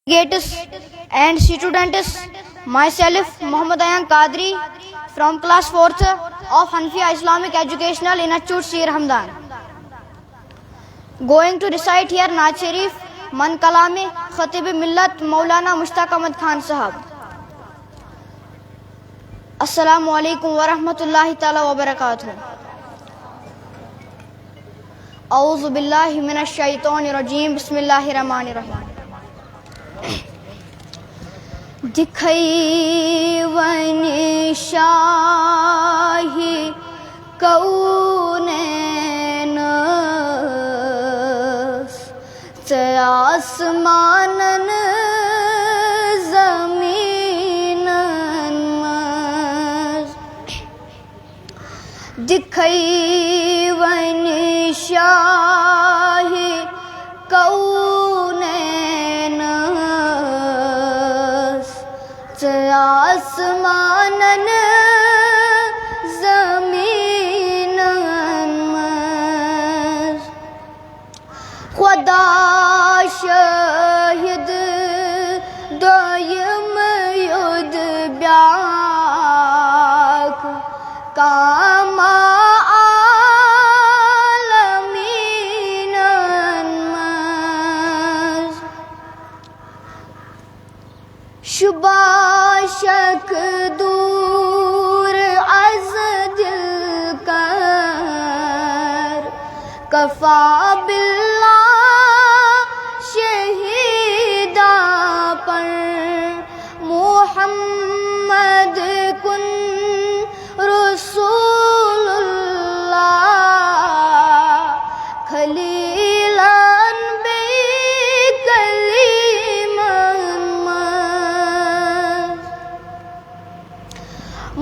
Delegates and students, myself Muhammad Ayan Qadri from class 4th of Hanfiya Islamic Educational Institute Sir Hamdan, going to recite here Naat Sharif Man Kalame Khatib Millat Maulana Mushtaq Ahmad Khan Sahab. Assalamu alaikum wa rahmatullahi ta'ala wa barakatuh. A'udhu billahi minash shaitanir rajim. Bismillahir rahmanir rahim. دکھیون شاہی کونین آسمانن زمینن دکھیون شاہی کونین آسمانن زمینن خدا شاہد دائم ید بیاک کام عالمینن شبہ شک دور از دل کر کفا باللہ شہیدہ پر محمد کن رسول اللہ خلیلاً بے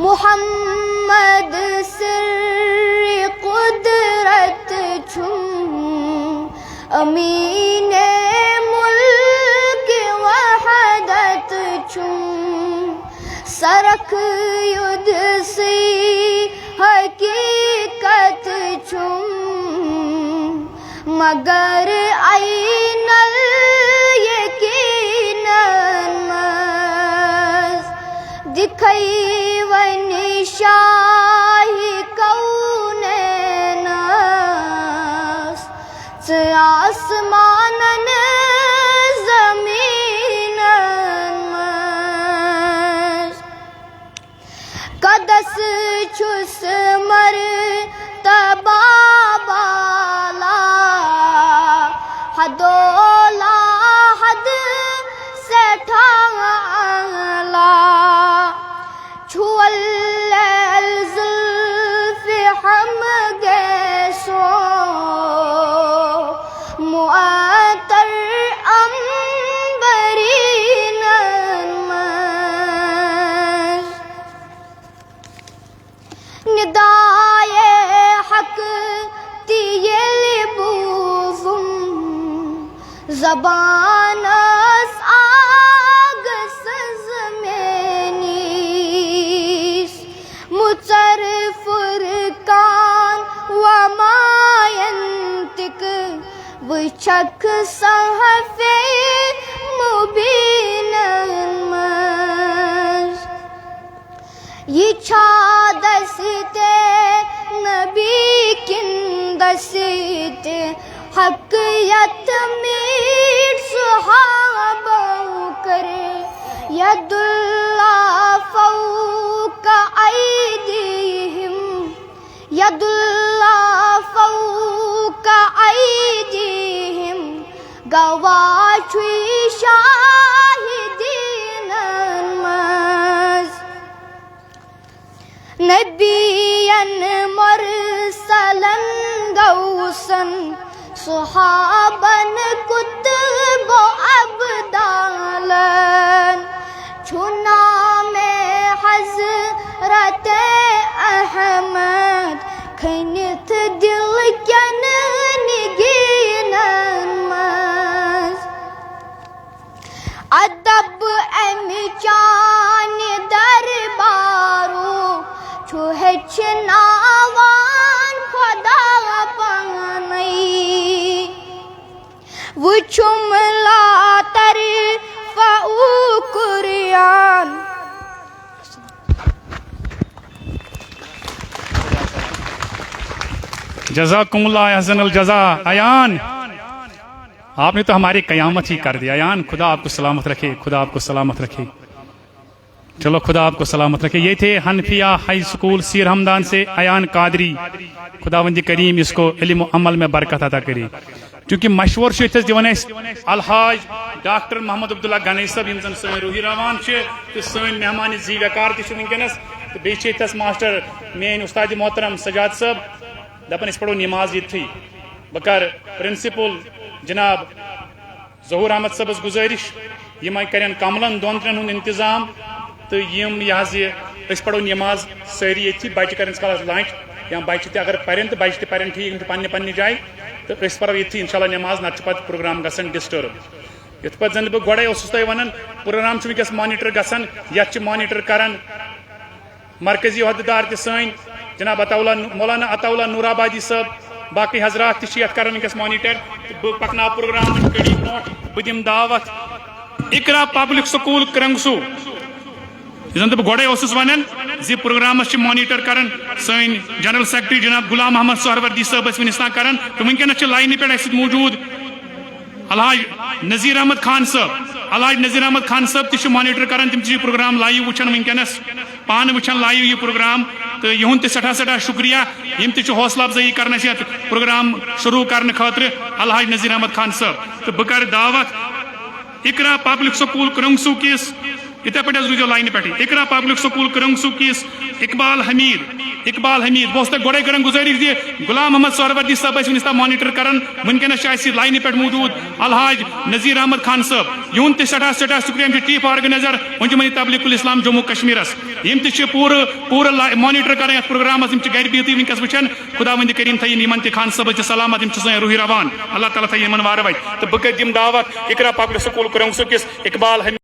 محمد سر قدرت چھم امین ملک وحدت چھم سرک ید سی حقیقت چھم مگر عین الیقینن دکھائی شاہی کونین آسمانن زمینن قدس چھس مرتبہ بالا حدولا حد سٹھا اعلی چھول الزلف ہم گیسو معطر عنبرین ندائے حق تیل بوزم زبان اس آگ سزمینیس مصر فرقان وما ینطق وچک صحف مبین یہ چھا دستے نبی کن دستے حق یتمیر صحابہ کرے ید اللہ فوق ایدیہم ید اللہ فوق ایدیہم گواہ چھوئی شاہدین نبیاً مرسلاً غوثاً صحاباً کتب و ابدالاً چھنا میں حضرت احمد کھنت دل کن نگینن ادب امی چان دربارو چھو ہچناوان خدا پانی وچھم لا تر جزاکم اللہ احسن الجزا. ایان آپ نے تو ہماری قیامت ہی کر دی. ایان خدا آپ کو سلامت رکھے, خدا آپ کو سلامت رکھے. چلو خدا آپ کو سلامت رکھے. یہ تھے حنفیہ ہائی سکول سیر ہمدان سے ایان قادری. خداوند کریم اس کو علم و عمل میں برکت عطا کرے. چونکہ مشور دِوان الحاج ڈاکٹر محمد عبداللہ گنئی صاحب یم زن سن روحی روان تو سن مہمان زی وقار تنکس تو بیس ماسٹر مین استاد محترم سجاد صاحب دپان اس پڑھو نماز یتھی. بہ کر پرنسپل جناب ظہور احمد صاحبس گزارش یم کرن کملن دون ترین ہند انتظام تو یم یہ پڑھو نماز ساری یتھی. بچہ کرن کالس لنچ یا بچہ تہ اگر پرن تو بچہ تہ پرن ٹھیک پنہ پنہ جائے تو پڑھو یتھی انشاءاللہ نماز. نت پتہ پروگرام گژھان ڈسٹرب. یت پتہ زن بہ گۄڈے اوسُس تۄہہِ ونان پروگرام ونکس مانیٹر گژھان. یتھ مانیٹر کران مرکزی عہدیدار تہ سٲنۍ جناب مولانا عطاءاللہ نور آبادی صاحب. باقی حضرات تہ چھ کران ونکس مانیٹر. بہ پکناو پروگرام کڑی برونٛٹھ. بہ دم دعوت اقرا پبلک سکول کرنگسو زن بہ گۄڈے اوسُس ونان زِ پروگرامس چھ مانیٹر کران سٲنۍ جنرل سیکرٹری جناب غلام محمد سہروردی صاحب ٲسۍ ونس تام کران. تو ونکس چھ لائنہ پہ اسہ موجود الحاج نذیر احمد خان صاحب. الحاج نذیر احمد خان صاحب تہ مانیٹر کران. تم چھ پروگرام لائیو وچھان ونکس پان وچھان لائیو یہ پروگرام. تو یہن تہ سٹھا سٹھا شکریہ یم تہ حوصلہ افزائی کرنے یت پروگرام شروع کرنے خاطر الحاج نذیر احمد خان صاحب. تو بہ کر دعوت اقرا پبلک سکول کرنگسو کس اتھے پہ روزو لائنہ پہ اقرا پبلک سکول کرنگسو کس اقبال حمید. بہت تک گۄڈے کران گزارش دی غلام محمد سہروردی صاحب ونس تام مانیٹر کران. ونکس لائنہ پہ موجود الحاج نذیر احمد خان صاحب. یہن تہ سٹھا سٹھا شکریہ. یم چیف آرگنائزر انجمن تبلیغ الاسلام جموں کشمیرس. یم تہ پور مانیٹر کران یتھ پروگرامس. یم گر بہتھی ونکس وچھان. خداوند کریم تھین یمن تہ خان صاحب تہ سلامت. یم سن روحی روان. اللہ تعالیٰ تھین یمن وار وت. تو بہ کر دم دعوت اقرا پبلک سکول کرنگسو کس اقبال حمید